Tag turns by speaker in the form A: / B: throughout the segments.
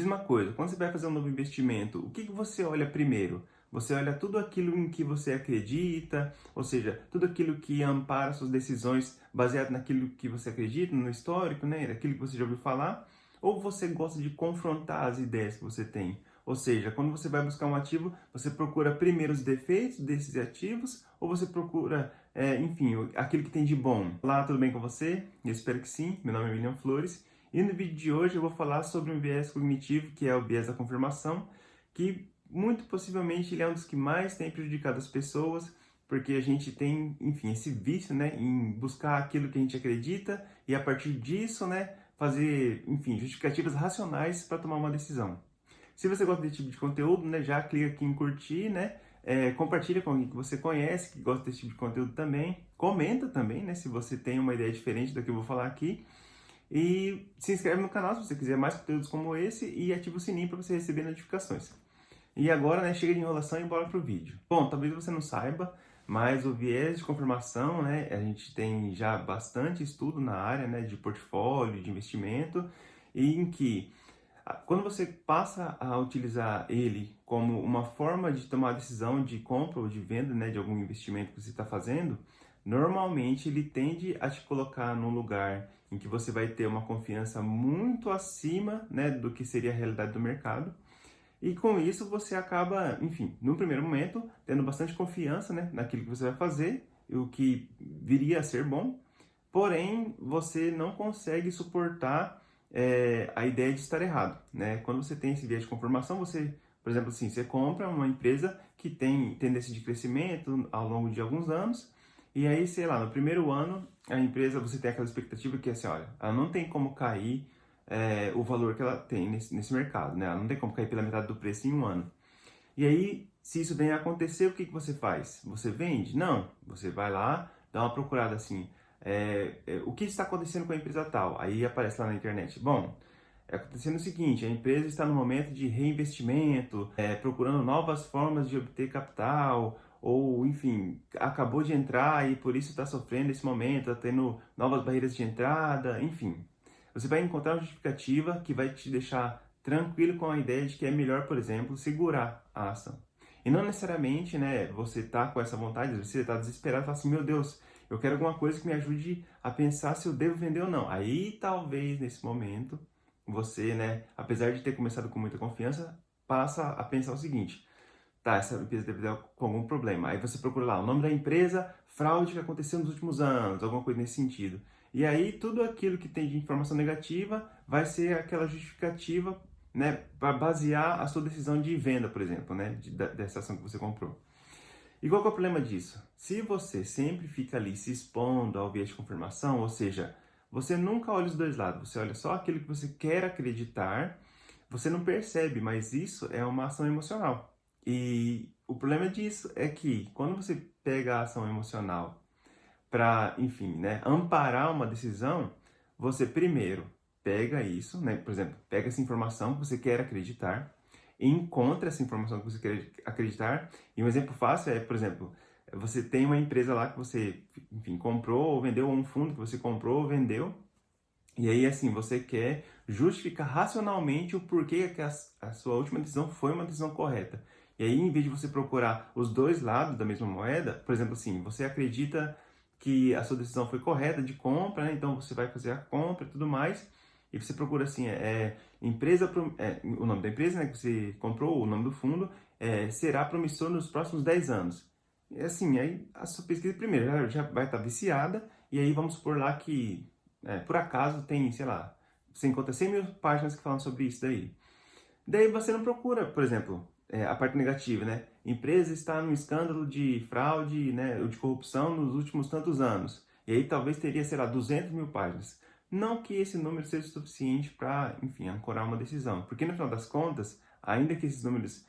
A: uma coisa, quando você vai fazer um novo investimento, o que você olha primeiro? Você olha tudo aquilo em que você acredita, ou seja, tudo aquilo que ampara suas decisões baseado naquilo que você acredita, no histórico, né, daquilo que você já ouviu falar, ou você gosta de confrontar as ideias que você tem? Ou seja, quando você vai buscar um ativo, você procura primeiro os defeitos desses ativos, ou você procura, enfim, aquilo que tem de bom? Olá, tudo bem com você? Eu espero que sim. Meu nome é William Flores. E no vídeo de hoje eu vou falar sobre um viés cognitivo, que é o viés da confirmação, que muito possivelmente ele é um dos que mais tem prejudicado as pessoas, porque a gente tem, enfim, esse vício, né, em buscar aquilo que a gente acredita e a partir disso, né, fazer, enfim, justificativas racionais para tomar uma decisão. Se você gosta desse tipo de conteúdo, né, já clica aqui em curtir, né, compartilha com alguém que você conhece, que gosta desse tipo de conteúdo também, comenta também, né, se você tem uma ideia diferente do que eu vou falar aqui. E se inscreve no canal se você quiser mais conteúdos como esse e ativa o sininho para você receber notificações. E agora, né, chega de enrolação e bora pro vídeo. Bom, talvez você não saiba, mas o viés de confirmação, né, a gente tem já bastante estudo na área, né, de portfólio, de investimento, e em que quando você passa a utilizar ele como uma forma de tomar decisão de compra ou de venda, né, de algum investimento que você está fazendo, normalmente ele tende a te colocar num lugar em que você vai ter uma confiança muito acima, né, do que seria a realidade do mercado. E com isso você acaba, enfim, no primeiro momento, tendo bastante confiança, né, naquilo que você vai fazer, o que viria a ser bom, porém você não consegue suportar a ideia de estar errado, né? Quando você tem esse viés de confirmação, você, por exemplo, assim, você compra uma empresa que tem tendência de crescimento ao longo de alguns anos, e aí, sei lá, no primeiro ano, a empresa, você tem aquela expectativa que é assim, olha, ela não tem como cair o valor que ela tem nesse mercado, né? Ela não tem como cair pela metade do preço em um ano. E aí, se isso vem a acontecer, o que você faz? Você vende? Não. Você vai lá, dá uma procurada assim, o que está acontecendo com a empresa tal? Aí aparece lá na internet. Bom, é acontecendo o seguinte, a empresa está no momento de reinvestimento, procurando novas formas de obter capital, ou enfim, acabou de entrar e por isso está sofrendo esse momento, está tendo novas barreiras de entrada, enfim. Você vai encontrar uma justificativa que vai te deixar tranquilo com a ideia de que é melhor, por exemplo, segurar a ação. E não necessariamente, né, você tá com essa vontade, você está desesperado e fala assim, meu Deus, eu quero alguma coisa que me ajude a pensar se eu devo vender ou não. Aí, talvez, nesse momento, você, né, apesar de ter começado com muita confiança, passa a pensar o seguinte, tá, essa empresa deve estar com algum problema. Aí você procura lá o nome da empresa, fraude que aconteceu nos últimos anos, alguma coisa nesse sentido. E aí tudo aquilo que tem de informação negativa vai ser aquela justificativa, né, para basear a sua decisão de venda, por exemplo, né, dessa ação que você comprou. E qual que é o problema disso? Se você sempre fica ali se expondo ao viés de confirmação, ou seja, você nunca olha os dois lados, você olha só aquilo que você quer acreditar, você não percebe, mas isso é uma ação emocional. E o problema disso é que quando você pega a ação emocional para, enfim, né, amparar uma decisão, você primeiro pega isso, né, por exemplo, pega essa informação que você quer acreditar, encontra essa informação que você quer acreditar, e um exemplo fácil é, por exemplo, você tem uma empresa lá que você, enfim, comprou ou vendeu, ou um fundo que você comprou ou vendeu, e aí, assim, você quer justificar racionalmente o porquê que a sua última decisão foi uma decisão correta. E aí, em vez de você procurar os dois lados da mesma moeda, por exemplo, assim, você acredita que a sua decisão foi correta de compra, né? Então você vai fazer a compra e tudo mais, e você procura assim, o nome da empresa, né, que você comprou, o nome do fundo, será promissor nos próximos 10 anos. E assim, aí a sua pesquisa primeiro já vai estar viciada, e aí vamos supor lá que por acaso tem, sei lá, você encontra 100 mil páginas que falam sobre isso daí. Daí você não procura, por exemplo, a parte negativa, né? Empresa está num escândalo de fraude, né, ou de corrupção nos últimos tantos anos. E aí talvez teria, sei lá, 200 mil páginas. Não que esse número seja suficiente para, enfim, ancorar uma decisão. Porque no final das contas, ainda que esses números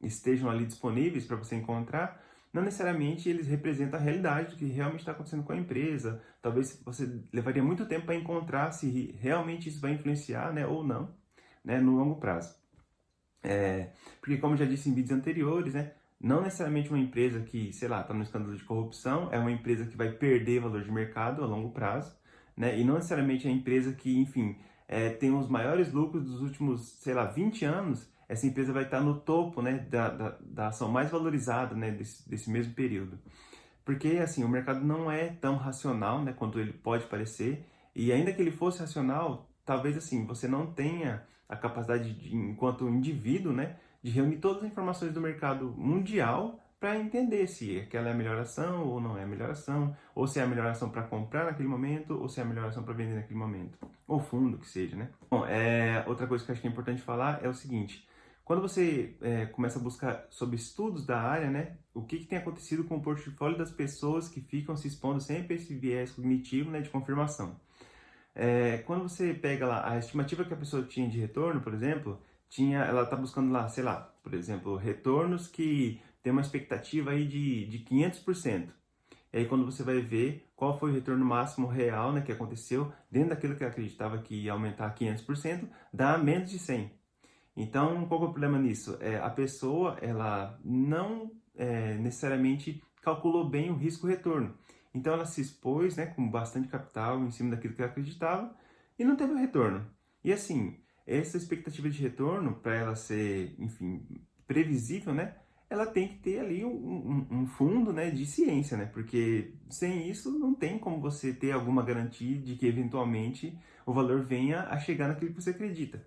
A: estejam ali disponíveis para você encontrar, não necessariamente eles representam a realidade do que realmente está acontecendo com a empresa. Talvez você levaria muito tempo para encontrar se realmente isso vai influenciar, né, ou não, né, no longo prazo. Porque, como já disse em vídeos anteriores, né, não necessariamente uma empresa que, sei lá, está no escândalo de corrupção é uma empresa que vai perder valor de mercado a longo prazo, né, e não necessariamente a empresa que, enfim, tem os maiores lucros dos últimos, sei lá, 20 anos, essa empresa vai estar no topo, né, da ação mais valorizada, né, desse mesmo período. Porque, assim, o mercado não é tão racional, né, quanto ele pode parecer, e ainda que ele fosse racional, talvez, assim, você não tenha a capacidade, enquanto indivíduo, né, de reunir todas as informações do mercado mundial para entender se aquela é a melhor ação ou não é a melhor ação, ou se é a melhor ação para comprar naquele momento, ou se é a melhor ação para vender naquele momento, ou fundo, que seja, né. Bom, outra coisa que eu acho que é importante falar é o seguinte: quando você começa a buscar sobre estudos da área, né, o que tem acontecido com o portfólio das pessoas que ficam se expondo sempre a esse viés cognitivo, né, de confirmação. Quando você pega lá a estimativa que a pessoa tinha de retorno, por exemplo, ela está buscando lá, sei lá, por exemplo, retornos que tem uma expectativa aí de 500%. E aí quando você vai ver qual foi o retorno máximo real, né, que aconteceu, dentro daquilo que ela acreditava que ia aumentar 500%, dá menos de 100. Então, qual que é o problema nisso? A pessoa, ela não necessariamente calculou bem o risco-retorno. Então, ela se expôs, né, com bastante capital em cima daquilo que ela acreditava e não teve o retorno. E assim, essa expectativa de retorno, para ela ser, enfim, previsível, né, ela tem que ter ali um fundo, né, de ciência, né, porque sem isso não tem como você ter alguma garantia de que eventualmente o valor venha a chegar naquilo que você acredita.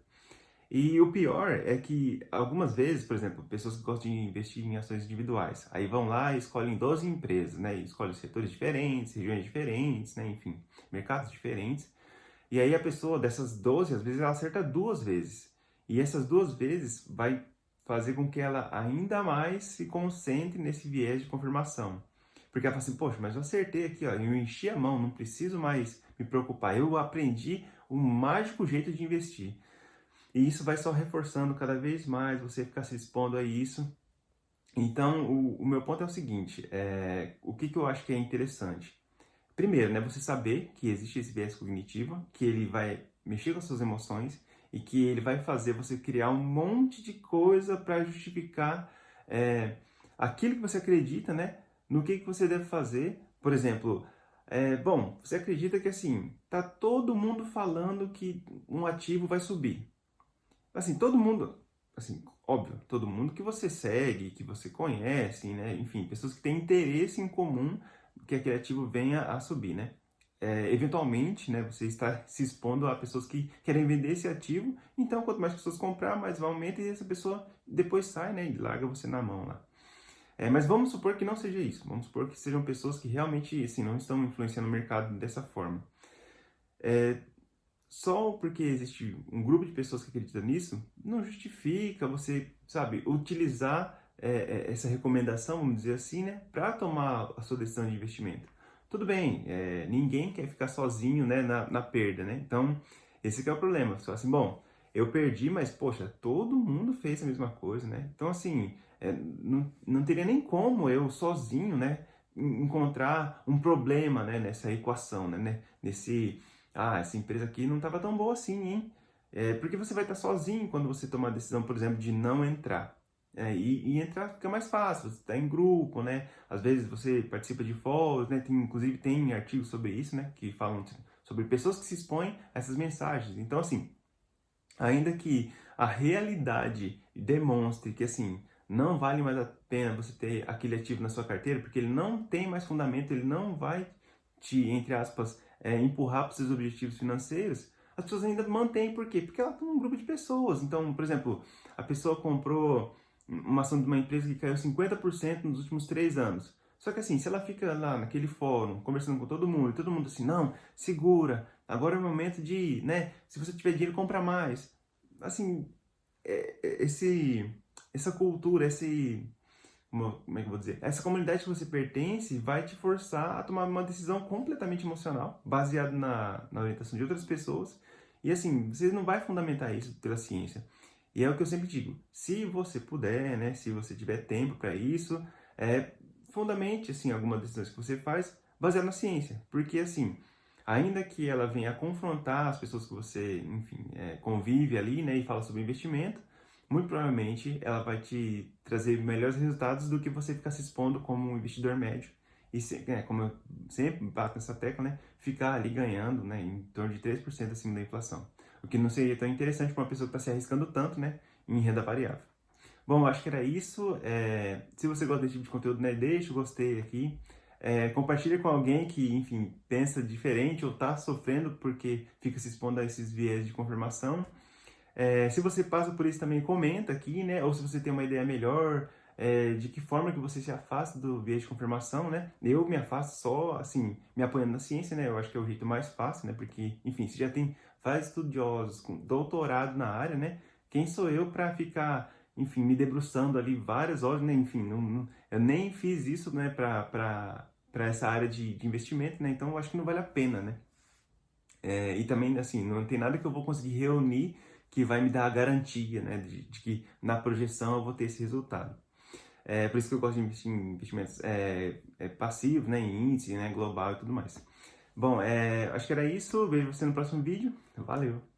A: E o pior é que algumas vezes, por exemplo, pessoas que gostam de investir em ações individuais, aí vão lá e escolhem 12 empresas, né? E escolhem setores diferentes, regiões diferentes, né? Enfim, mercados diferentes. E aí a pessoa dessas 12, às vezes ela acerta duas vezes. E essas duas vezes vai fazer com que ela ainda mais se concentre nesse viés de confirmação. Porque ela fala assim, poxa, mas eu acertei aqui, ó, eu enchi a mão, não preciso mais me preocupar. Eu aprendi o mágico jeito de investir. E isso vai só reforçando cada vez mais, você ficar se expondo a isso. Então, o meu ponto é o seguinte, o que eu acho que é interessante? Primeiro, né, você saber que existe esse viés cognitivo, que ele vai mexer com as suas emoções e que ele vai fazer você criar um monte de coisa para justificar aquilo que você acredita, né, no que você deve fazer. Por exemplo, bom, você acredita que assim, tá todo mundo falando que um ativo vai subir. Assim, todo mundo, assim, óbvio, todo mundo que você segue, que você conhece, né? Enfim, pessoas que têm interesse em comum que aquele ativo venha a subir, né? Eventualmente, né, você está se expondo a pessoas que querem vender esse ativo, então quanto mais pessoas comprar, mais vai aumentar e essa pessoa depois sai, né, e larga você na mão lá. Mas vamos supor que não seja isso, vamos supor que sejam pessoas que realmente, assim, não estão influenciando o mercado dessa forma. Só porque existe um grupo de pessoas que acreditam nisso, não justifica você, sabe, utilizar essa recomendação, vamos dizer assim, né, para tomar a sua decisão de investimento. Tudo bem, ninguém quer ficar sozinho, né, na perda, né? Então, esse que é o problema. Você fala assim, bom, eu perdi, mas, poxa, todo mundo fez a mesma coisa, né? Então, assim, não teria nem como eu, sozinho, né, encontrar um problema, né, nessa equação, né, essa empresa aqui não estava tão boa assim, hein? Porque você vai estar sozinho quando você tomar a decisão, por exemplo, de não entrar. E entrar fica mais fácil, você está em grupo, né? Às vezes você participa de fóruns, né? Inclusive tem artigos sobre isso, né? Que falam sobre pessoas que se expõem a essas mensagens. Então, assim, ainda que a realidade demonstre que, assim, não vale mais a pena você ter aquele ativo na sua carteira, porque ele não tem mais fundamento, ele não vai te, entre aspas, empurrar para os seus objetivos financeiros, as pessoas ainda mantêm. Por quê? Porque ela tem um grupo de pessoas. Então, por exemplo, a pessoa comprou uma ação de uma empresa que caiu 50% nos últimos 3 anos. Só que assim, se ela fica lá naquele fórum, conversando com todo mundo, e todo mundo assim, não, segura, agora é o momento de, né, se você tiver dinheiro, compra mais. Assim, essa cultura, como é que eu vou dizer? Essa comunidade que você pertence vai te forçar a tomar uma decisão completamente emocional, baseada na orientação de outras pessoas. E assim, você não vai fundamentar isso pela ciência. E é o que eu sempre digo, se você puder, né, se você tiver tempo para isso, fundamente assim, algumas decisões que você faz baseado na ciência. Porque assim, ainda que ela venha a confrontar as pessoas que você, enfim, convive ali, né, e fala sobre investimento, muito provavelmente ela vai te trazer melhores resultados do que você ficar se expondo como um investidor médio. E, como eu sempre bato nessa tecla, né, ficar ali ganhando, né, em torno de 3% acima da inflação. o que não seria tão interessante para uma pessoa que está se arriscando tanto, né, em renda variável. Bom, eu acho que era isso. Se você gosta desse tipo de conteúdo, né, deixa o gostei aqui. Compartilha com alguém que, enfim, pensa diferente ou está sofrendo porque fica se expondo a esses viés de confirmação. Se você passa por isso também, comenta aqui, né? Ou se você tem uma ideia melhor, de que forma que você se afasta do viés de confirmação, né? Eu me afasto só, assim, me apoiando na ciência, né? Eu acho que é o jeito mais fácil, né? Porque, enfim, você já tem vários estudiosos com doutorado na área, né? Quem sou eu para ficar, enfim, me debruçando ali várias horas, né? Enfim, eu nem fiz isso, né? Para essa área de investimento, né? Então, eu acho que não vale a pena, né? E também, assim, não tem nada que eu vou conseguir reunir que vai me dar a garantia, né, de que na projeção eu vou ter esse resultado. Por isso que eu gosto de investir em investimentos passivos, né, em índice, né, global e tudo mais. Bom, acho que era isso. Vejo você no próximo vídeo. Valeu!